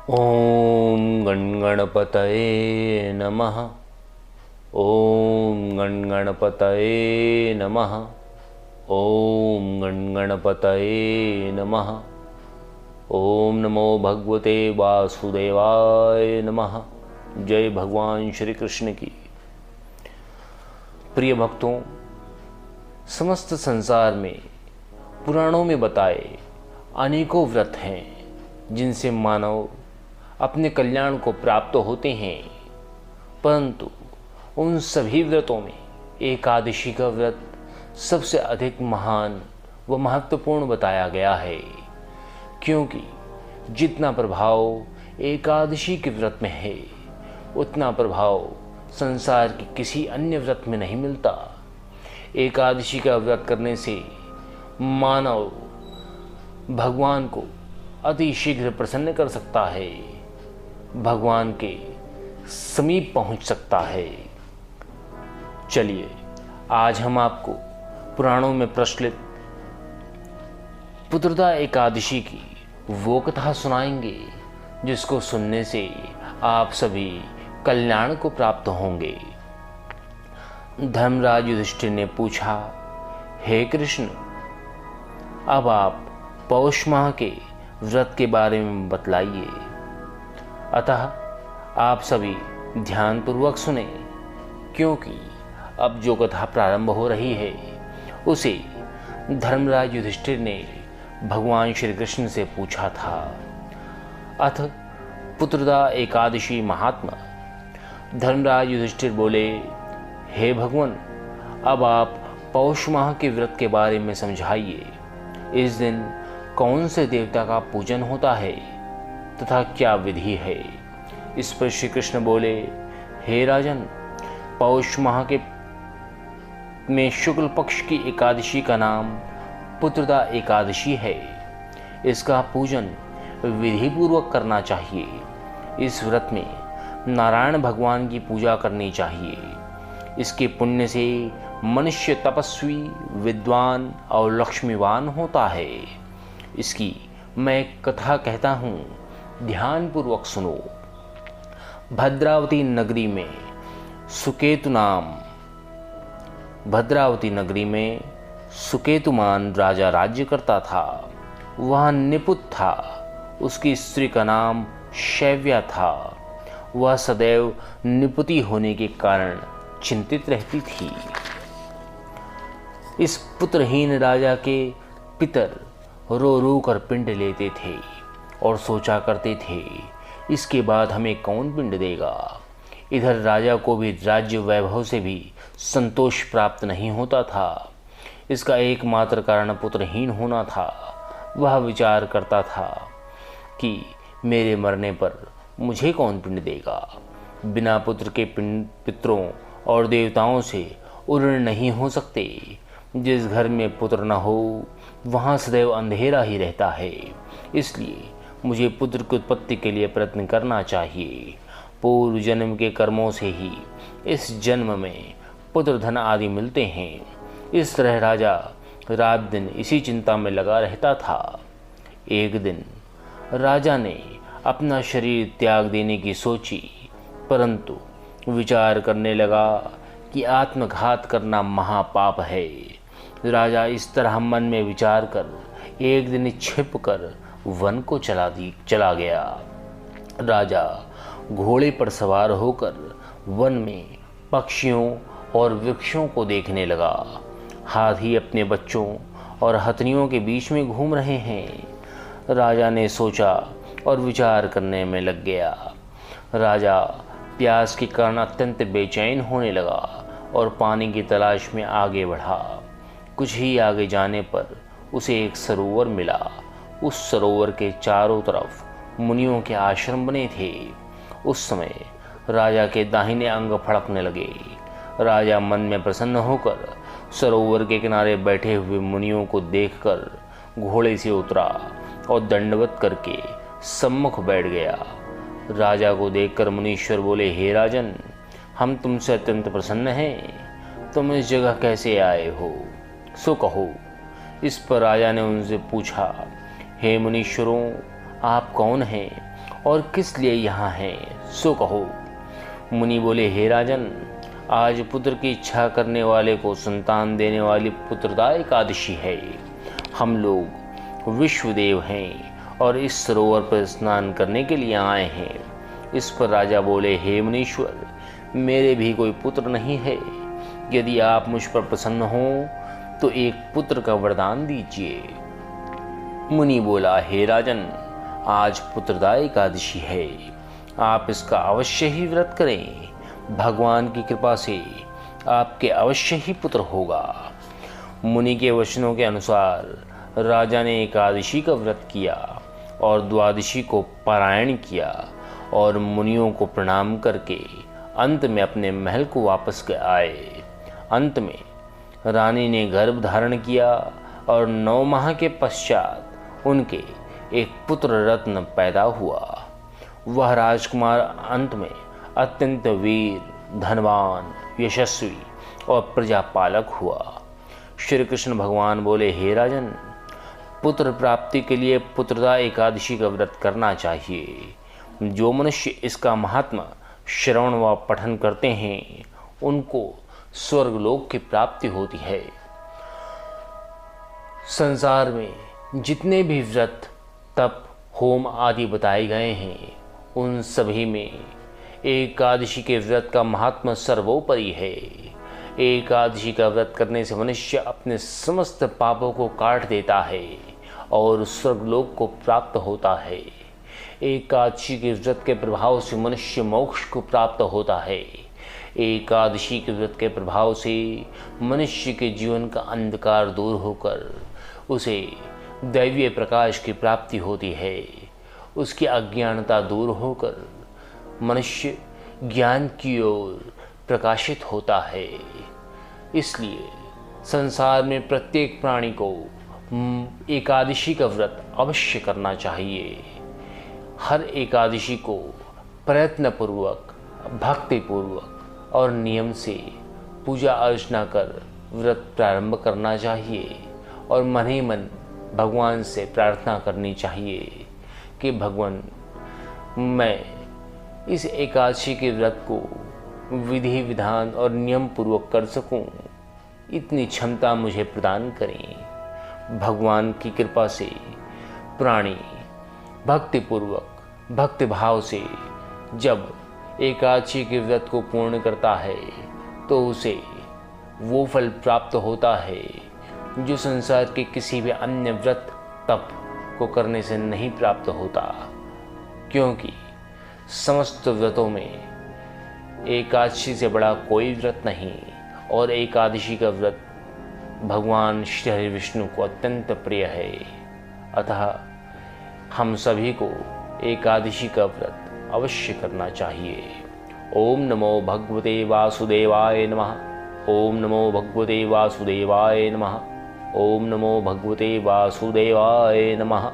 ॐ गणगणपतये नमः। ॐ गणगणपतये नमः। ॐ गणगणपतये नमः। ॐ नमो भगवते वासुदेवाय नमः। जय भगवान श्री कृष्ण की। प्रिय भक्तों, समस्त संसार में पुराणों में बताए अनेकों व्रत हैं जिनसे मानव अपने कल्याण को प्राप्त होते हैं, परंतु उन सभी व्रतों में एकादशी का व्रत सबसे अधिक महान व महत्वपूर्ण बताया गया है, क्योंकि जितना प्रभाव एकादशी के व्रत में है उतना प्रभाव संसार के किसी अन्य व्रत में नहीं मिलता। एकादशी का व्रत करने से मानव भगवान को अति शीघ्र प्रसन्न कर सकता है, भगवान के समीप पहुंच सकता है। चलिए आज हम आपको पुराणों में प्रचलित पुत्रदा एकादशी की वो कथा सुनाएंगे जिसको सुनने से आप सभी कल्याण को प्राप्त होंगे। धर्मराज युधिष्ठिर ने पूछा, हे कृष्ण, अब आप पौष माह के व्रत के बारे में बतलाइए। अतः आप सभी ध्यानपूर्वक सुने, क्योंकि अब जो कथा प्रारंभ हो रही है उसे धर्मराज युधिष्ठिर ने भगवान श्री कृष्ण से पूछा था। अथ पुत्रदा एकादशी महात्मा। धर्मराज युधिष्ठिर बोले, हे भगवान, अब आप पौष माह के व्रत के बारे में समझाइए। इस दिन कौन से देवता का पूजन होता है तथा क्या विधि है। इस पर श्री कृष्ण बोले, हे राजन, पौष माह के में शुक्ल पक्ष की एकादशी का नाम पुत्रदा एकादशी है। इसका पूजन विधि पूर्वक करना चाहिए। इस व्रत में नारायण भगवान की पूजा करनी चाहिए। इसके पुण्य से मनुष्य तपस्वी, विद्वान और लक्ष्मीवान होता है। इसकी मैं कथा कहता हूँ, ध्यानपूर्वक सुनो। भद्रावती नगरी में सुकेतुमान राजा राज्य करता था। वह निपुत था। उसकी स्त्री का नाम शैव्या था। वह सदैव निपुति होने के कारण चिंतित रहती थी। इस पुत्रहीन राजा के पितर रो रो कर पिंड लेते थे और सोचा करते थे, इसके बाद हमें कौन पिंड देगा। इधर राजा को भी राज्य वैभव से भी संतोष प्राप्त नहीं होता था। इसका एकमात्र कारण पुत्रहीन होना था। वह विचार करता था कि मेरे मरने पर मुझे कौन पिंड देगा। बिना पुत्र के पितरों और देवताओं से उर्ण नहीं हो सकते। जिस घर में पुत्र न हो वहाँ सदैव अंधेरा ही रहता है। इसलिए मुझे पुत्र की उत्पत्ति के लिए प्रयत्न करना चाहिए। पूर्व जन्म के कर्मों से ही इस जन्म में पुत्र धन आदि मिलते हैं। इस तरह राजा रात दिन इसी चिंता में लगा रहता था। एक दिन राजा ने अपना शरीर त्याग देने की सोची, परंतु विचार करने लगा कि आत्मघात करना महापाप है। राजा इस तरह मन में विचार कर एक दिन छिप कर वन को चला गया। राजा घोड़े पर सवार होकर वन में पक्षियों और वृक्षों को देखने लगा। हाथी अपने बच्चों और हथनियों के बीच में घूम रहे हैं। राजा ने सोचा और विचार करने में लग गया। राजा प्यास के कारण अत्यंत बेचैन होने लगा और पानी की तलाश में आगे बढ़ा। कुछ ही आगे जाने पर उसे एक सरोवर मिला। उस सरोवर के चारों तरफ मुनियों के आश्रम बने थे। उस समय राजा के दाहिने अंग फड़कने लगे। राजा मन में प्रसन्न होकर सरोवर के किनारे बैठे हुए मुनियों को देखकर घोड़े से उतरा और दंडवत करके सम्मुख बैठ गया। राजा को देखकर मुनीश्वर बोले, हे राजन, हम तुमसे अत्यंत प्रसन्न हैं। तुम इस जगह कैसे आए हो, सो कहो। इस पर राजा ने उनसे पूछा, हे मुनीश्वरों, आप कौन हैं और किस लिए यहाँ हैं, सो कहो। मुनि बोले, हे राजन, आज पुत्र की इच्छा करने वाले को संतान देने वाली पुत्रदा एकादशी है। हम लोग विश्वदेव हैं और इस सरोवर पर स्नान करने के लिए आए हैं। इस पर राजा बोले, हे मुनीश्वर, मेरे भी कोई पुत्र नहीं है। यदि आप मुझ पर प्रसन्न हो तो एक पुत्र का वरदान दीजिए। मुनि बोला, हे राजन, आज पुत्रदा एकादशी है, आप इसका अवश्य ही व्रत करें। भगवान की कृपा से आपके अवश्य ही पुत्र होगा। मुनि के वचनों के अनुसार राजा ने एकादशी का व्रत किया और द्वादशी को पारायण किया और मुनियों को प्रणाम करके अंत में अपने महल को वापस आए। अंत में रानी ने गर्भ धारण किया और 9 माह के पश्चात उनके एक पुत्र रत्न पैदा हुआ। वह राजकुमार अंत में अत्यंत वीर, धनवान, यशस्वी और प्रजापालक हुआ। श्री कृष्ण भगवान बोले, हे राजन, पुत्र प्राप्ति के लिए पुत्रदा एकादशी का व्रत करना चाहिए। जो मनुष्य इसका महात्मा श्रवण व पठन करते हैं उनको स्वर्गलोक की प्राप्ति होती है। संसार में जितने भी व्रत, तप, होम आदि बताए गए हैं उन सभी में एकादशी के व्रत का महात्मा सर्वोपरि है। एकादशी का व्रत करने से मनुष्य अपने समस्त पापों को काट देता है और स्वर्गलोक को प्राप्त होता है। एकादशी के व्रत के प्रभाव से मनुष्य मोक्ष को प्राप्त होता है। एकादशी के व्रत के प्रभाव से मनुष्य के जीवन का अंधकार दूर होकर उसे दैवीय प्रकाश की प्राप्ति होती है। उसकी अज्ञानता दूर होकर मनुष्य ज्ञान की ओर प्रकाशित होता है। इसलिए संसार में प्रत्येक प्राणी को एकादशी का व्रत अवश्य करना चाहिए। हर एकादशी को प्रयत्नपूर्वक, भक्तिपूर्वक और नियम से पूजा अर्चना कर व्रत प्रारंभ करना चाहिए और मन ही मन भगवान से प्रार्थना करनी चाहिए कि भगवान, मैं इस एकादशी के व्रत को विधि विधान और नियम पूर्वक कर सकूं, इतनी क्षमता मुझे प्रदान करें। भगवान की कृपा से प्राणी भक्तिपूर्वक, भक्तिभाव से जब एकादशी के व्रत को पूर्ण करता है तो उसे वो फल प्राप्त होता है जो संसार के किसी भी अन्य व्रत, तप को करने से नहीं प्राप्त होता। क्योंकि समस्त व्रतों में एकादशी से बड़ा कोई व्रत नहीं और एकादशी का व्रत भगवान श्री हरि विष्णु को अत्यंत प्रिय है। अतः हम सभी को एकादशी का व्रत अवश्य करना चाहिए। ओम नमो भगवते वासुदेवाय नमः। ओम नमो भगवते वासुदेवाय नमः। ओम नमो भगवते वासुदेवाय नमः।